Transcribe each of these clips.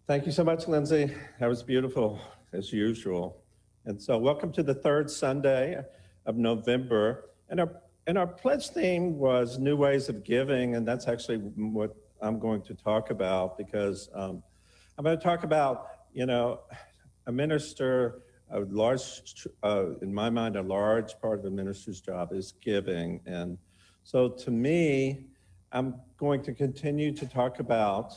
Thank you so much, Lindsay. That was beautiful, as usual. And so welcome to the third Sunday of November. And our pledge theme was New Ways of Giving, and that's actually what I'm going to talk about because I'm going to talk about, a minister, a large, in my mind, a large part of a minister's job is giving. And so to me, I'm going to continue to talk about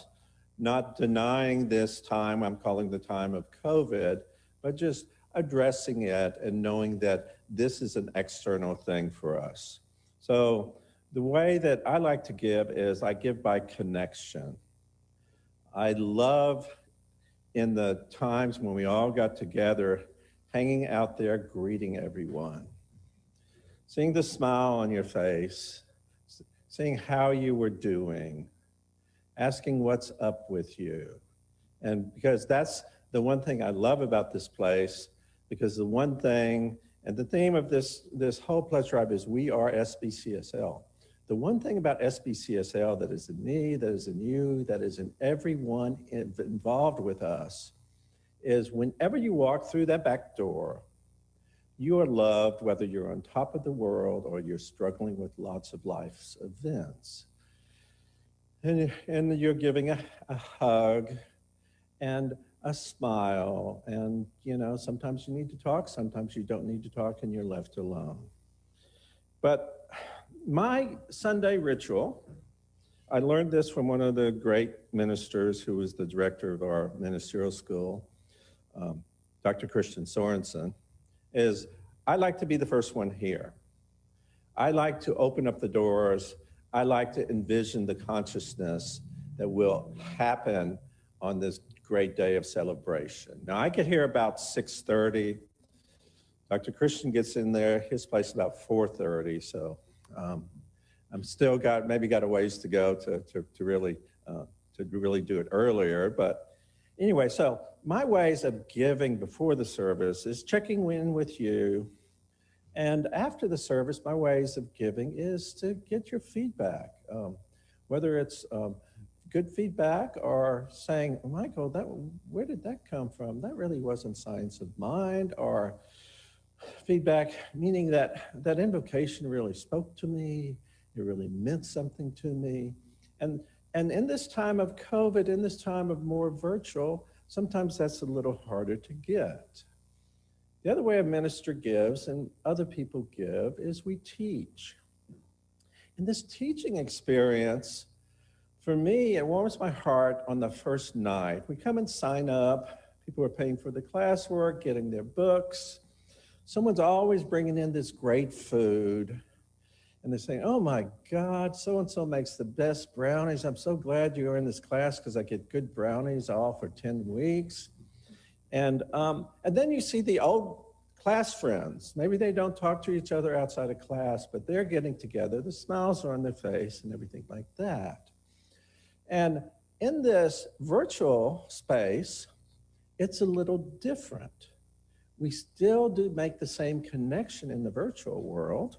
not denying this time, I'm calling the time of COVID, but just addressing it and knowing that this is an external thing for us. So the way that I like to give is I give by connection. I love in the times when we all got together, hanging out there, greeting everyone, seeing the smile on your face, seeing how you were doing, asking what's up with you. And because that's the one thing I love about this place, because the one thing, and the theme of this whole pledge drive is we are SBCSL. The one thing about SBCSL that is in me, that is in you, that is in everyone involved with us, is whenever you walk through that back door, you are loved whether you're on top of the world or you're struggling with lots of life's events. And you're giving a hug and a smile, and sometimes you need to talk, sometimes you don't need to talk, and you're left alone. But my Sunday ritual, I learned this from one of the great ministers who was the director of our ministerial school, Dr. Christian Sorensen, is I like to be the first one here. I like to open up the doors. I like to envision the consciousness that will happen on this great day of celebration. Now, I get here about 6:30. Dr. Christian gets in there, his place about 4:30, so I'm still got a ways to go to really do it earlier. But anyway, so my ways of giving before the service is checking in with you. And after the service, my ways of giving is to get your feedback, whether it's good feedback or saying, Michael, where did that come from? That really wasn't science of mind, or feedback, meaning that invocation really spoke to me, it really meant something to me. And in this time of COVID, in this time of more virtual, sometimes that's a little harder to get. The other way a minister gives and other people give is we teach. And this teaching experience, for me, it warms my heart on the first night. We come and sign up. People are paying for the classwork, getting their books. Someone's always bringing in this great food. And they're saying, oh my God, so-and-so makes the best brownies. I'm so glad you're in this class because I get good brownies all for 10 weeks. And then you see the old class friends. Maybe they don't talk to each other outside of class, but they're getting together. The smiles are on their face and everything like that. And in this virtual space, it's a little different. We still do make the same connection in the virtual world.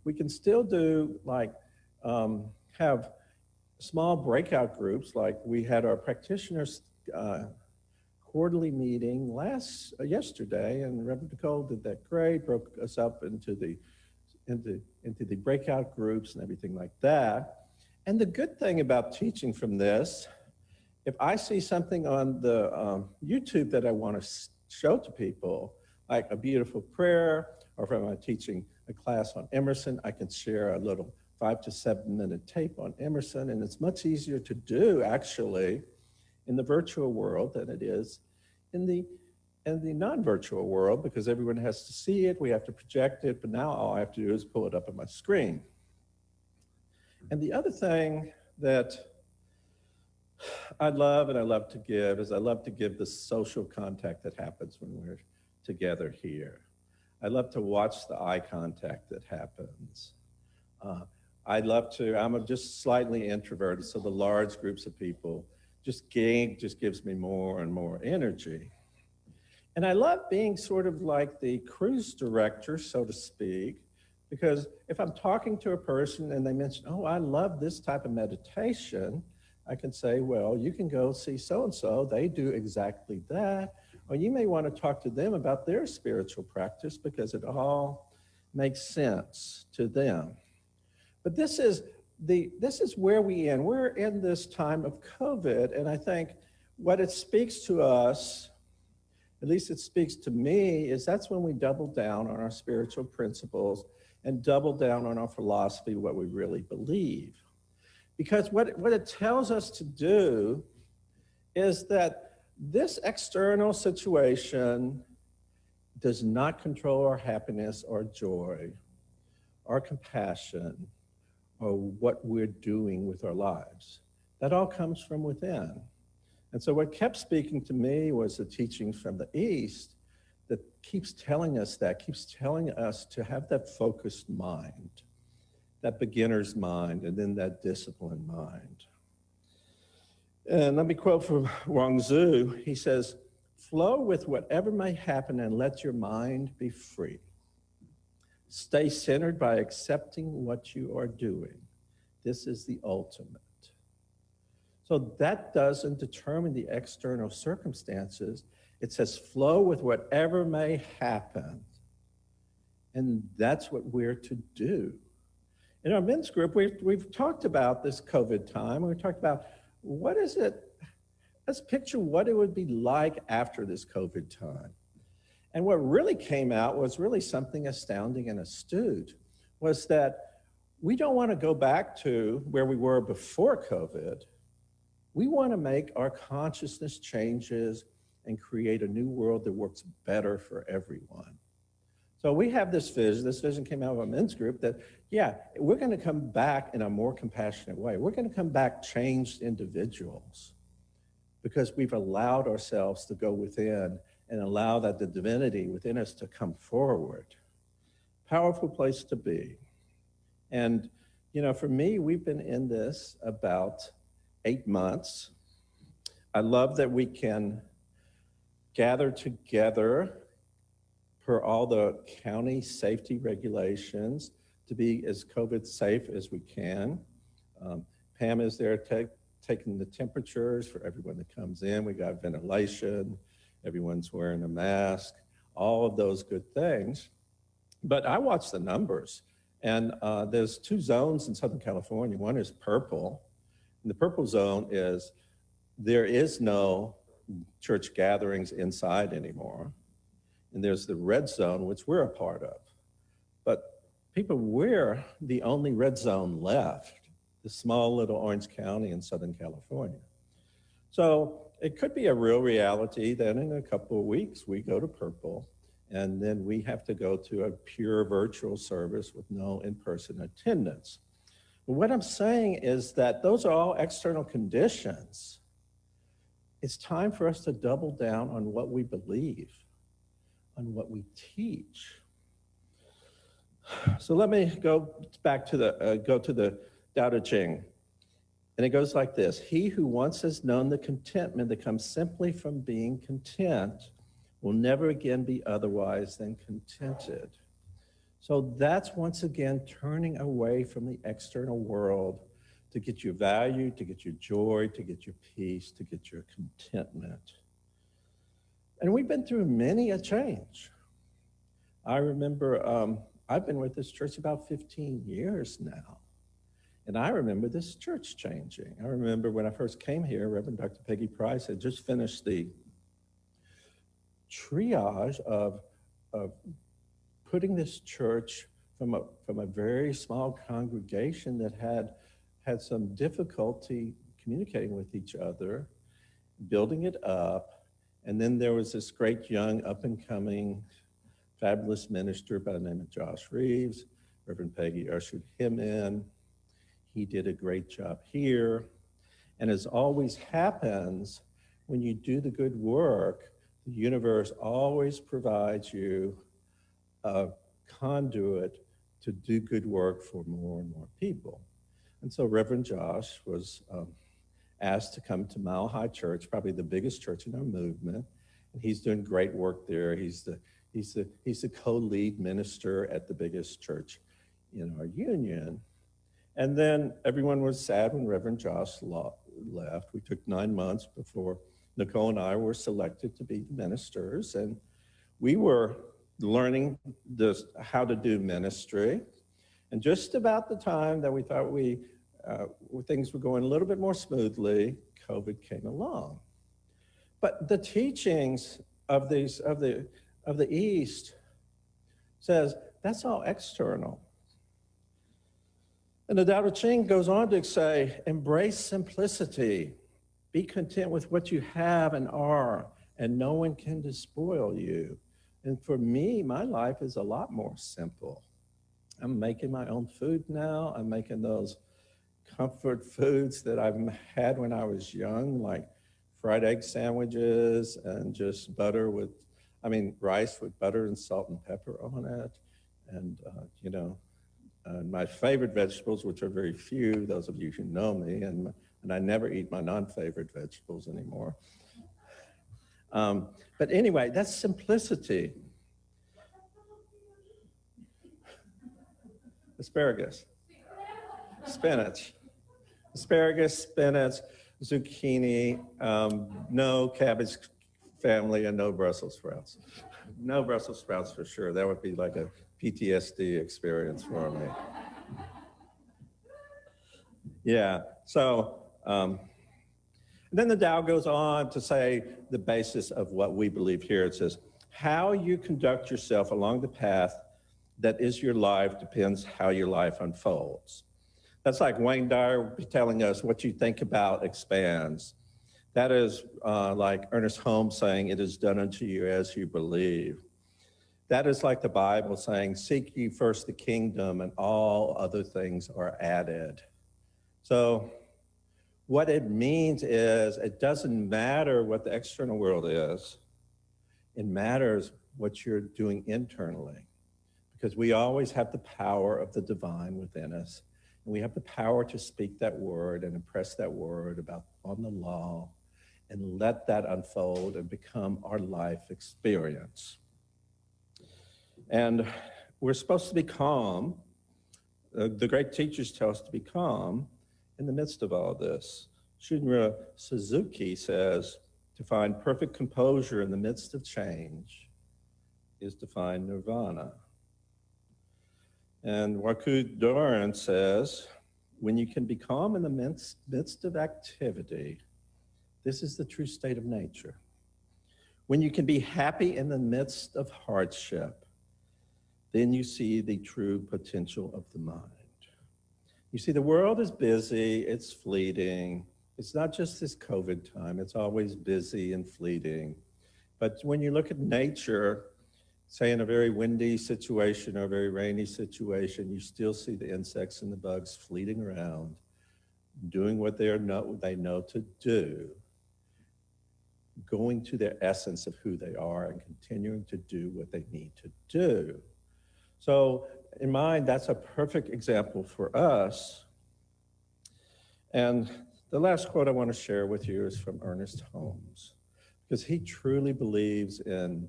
We can still do have small breakout groups, like we had our practitioners quarterly meeting yesterday, and Reverend Nicole did that great, broke us up into the breakout groups and everything like that. And the good thing about teaching from this, if I see something on the YouTube that I want to show to people, like a beautiful prayer, or if I'm teaching a class on Emerson, I can share a little 5 to 7 minute tape on Emerson, and it's much easier to do actually in the virtual world than it is in the non-virtual world, because everyone has to see it, we have to project it, but now all I have to do is pull it up on my screen. And the other thing that I love to give is I love to give the social contact that happens when we're together here. I love to watch the eye contact that happens. I'm just slightly introverted, so the large groups of people just gives me more and more energy. And I love being sort of like the cruise director, so to speak, because if I'm talking to a person and they mention, oh, I love this type of meditation, I can say, well, you can go see so-and-so. They do exactly that. Or you may want to talk to them about their spiritual practice because it all makes sense to them. But this is where we end. We're in this time of COVID, and I think what it speaks to us, at least it speaks to me, is that's when we double down on our spiritual principles and double down on our philosophy, what we really believe. Because what it tells us to do is that this external situation does not control our happiness or joy, our compassion, or what we're doing with our lives. That all comes from within. And so what kept speaking to me was the teachings from the East that keeps telling us to have that focused mind, that beginner's mind, and then that disciplined mind. And let me quote from Wang Zhu. He says, "Flow with whatever may happen and let your mind be free. Stay centered by accepting what you are doing. This is the ultimate." So that doesn't determine the external circumstances. It says flow with whatever may happen. And that's what we're to do. In our men's group, we've talked about this COVID time. We've talked about what is it, let's picture what it would be like after this COVID time. And what really came out was really something astounding and astute, was that we don't want to go back to where we were before COVID. We want to make our consciousness changes and create a new world that works better for everyone. So we have this vision. This vision came out of our men's group that, yeah, we're going to come back in a more compassionate way. We're going to come back changed individuals because we've allowed ourselves to go within and allow that the divinity within us to come forward. Powerful place to be. And, you know, for me, we've been in this about 8 months. I love that we can gather together per all the county safety regulations to be as COVID safe as we can. Pam is there taking the temperatures for everyone that comes in. We got ventilation, everyone's wearing a mask, all of those good things. But I watch the numbers, and there's 2 zones in Southern California. One is purple, and the purple zone is there is no church gatherings inside anymore. And there's the red zone, which we're a part of. But people, we're the only red zone left, the small little Orange County in Southern California. So it could be a real reality that in a couple of weeks we go to purple, and then we have to go to a pure virtual service with no in-person attendance. But what I'm saying is that those are all external conditions. It's time for us to double down on what we believe, on what we teach. So let me go back to the Tao Te Ching. And it goes like this: he who once has known the contentment that comes simply from being content will never again be otherwise than contented. So that's once again turning away from the external world to get your value, to get your joy, to get your peace, to get your contentment. And we've been through many a change. I remember, I've been with this church about 15 years now. And I remember this church changing. I remember when I first came here, Reverend Dr. Peggy Price had just finished the triage of putting this church from a very small congregation that had some difficulty communicating with each other, building it up. And then there was this great young up-and-coming fabulous minister by the name of Josh Reeves. Reverend Peggy ushered him in. He did a great job here. And as always happens, when you do the good work, the universe always provides you a conduit to do good work for more and more people. And so Reverend Josh was asked to come to Mile High Church, probably the biggest church in our movement. And he's doing great work there. He's the co-lead minister at the biggest church in our union. And then everyone was sad when Reverend Josh left. We took 9 months before Nicole and I were selected to be the ministers, and we were learning how to do ministry. And just about the time that we thought things were going a little bit more smoothly, COVID came along. But the teachings of the East says that's all external. And the Tao Te Ching goes on to say, embrace simplicity. Be content with what you have and are, and no one can despoil you. And for me, my life is a lot more simple. I'm making my own food now. I'm making those comfort foods that I've had when I was young, like fried egg sandwiches and just rice with butter and salt and pepper on it. And, my favorite vegetables, which are very few, those of you who know me, and I never eat my non-favorite vegetables anymore. But anyway, that's simplicity. Asparagus, spinach, zucchini, no cabbage family, and no Brussels sprouts. No Brussels sprouts for sure. That would be like a PTSD experience for me. Yeah, so, and then the Tao goes on to say the basis of what we believe here. It says, how you conduct yourself along the path that is your life depends how your life unfolds. That's like Wayne Dyer telling us what you think about expands. That is like Ernest Holmes saying, it is done unto you as you believe. That is like the Bible saying, seek ye first the kingdom and all other things are added. So what it means is it doesn't matter what the external world is. It matters what you're doing internally, because we always have the power of the divine within us. And we have the power to speak that word and impress that word on the law and let that unfold and become our life experience. And we're supposed to be calm. The great teachers tell us to be calm in the midst of all this. Shunryu Suzuki says, to find perfect composure in the midst of change is to find nirvana. And Waku Doran says, when you can be calm in the midst of activity, this is the true state of nature. When you can be happy in the midst of hardship, then you see the true potential of the mind. You see, the world is busy, it's fleeting. It's not just this COVID time, it's always busy and fleeting. But when you look at nature, say in a very windy situation or a very rainy situation, you still see the insects and the bugs fleeting around, doing what they know to do, going to their essence of who they are and continuing to do what they need to do. So in mind, that's a perfect example for us. And the last quote I want to share with you is from Ernest Holmes, because he truly believes in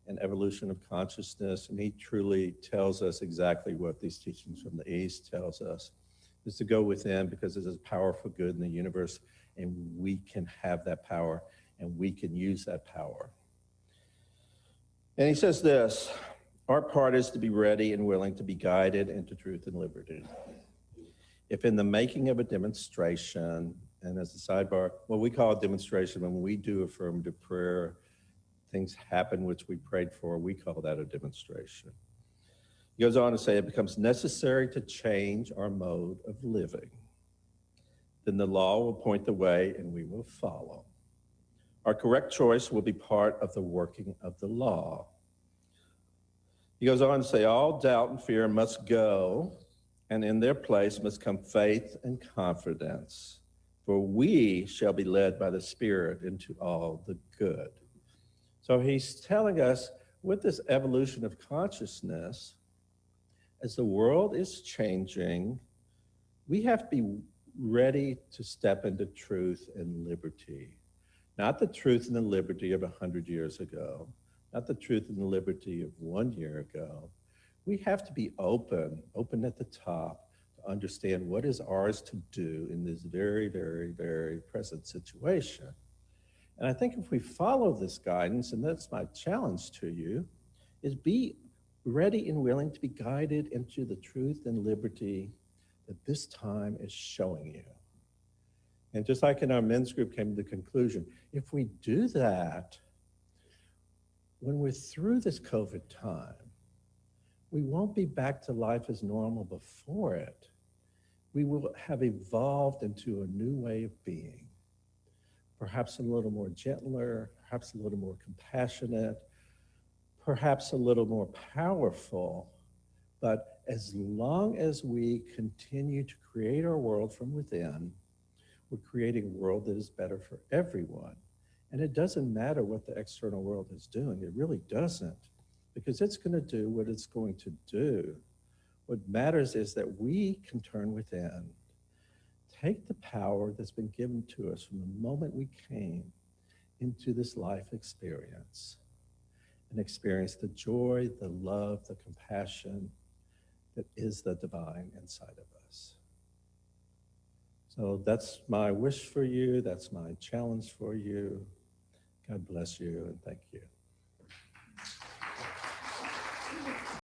an evolution of consciousness, and he truly tells us exactly what these teachings from the East tells us, is to go within, because there's a powerful good in the universe, and we can have that power, and we can use that power. And he says this, our part is to be ready and willing to be guided into truth and liberty. If in the making of a demonstration, and as a sidebar, what we call a demonstration, when we do affirmative prayer, things happen which we prayed for, we call that a demonstration. He goes on to say, it becomes necessary to change our mode of living. Then the law will point the way and we will follow. Our correct choice will be part of the working of the law. He goes on to say, all doubt and fear must go, and in their place must come faith and confidence, for we shall be led by the Spirit into all the good. So he's telling us with this evolution of consciousness, as the world is changing, we have to be ready to step into truth and liberty. Not the truth and the liberty of 100 years ago, not the truth and the liberty of 1 year ago. We have to be open at the top to understand what is ours to do in this very, very, very present situation. And I think if we follow this guidance, and that's my challenge to you, is be ready and willing to be guided into the truth and liberty that this time is showing you. And just like in our men's group came to the conclusion, if we do that, when we're through this COVID time, we won't be back to life as normal before it. We will have evolved into a new way of being, perhaps a little more gentler, perhaps a little more compassionate, perhaps a little more powerful. But as long as we continue to create our world from within, we're creating a world that is better for everyone. And it doesn't matter what the external world is doing. It really doesn't, because it's going to do what it's going to do. What matters is that we can turn within, take the power that's been given to us from the moment we came into this life experience, and experience the joy, the love, the compassion that is the divine inside of us. So that's my wish for you. That's my challenge for you. God bless you, and thank you.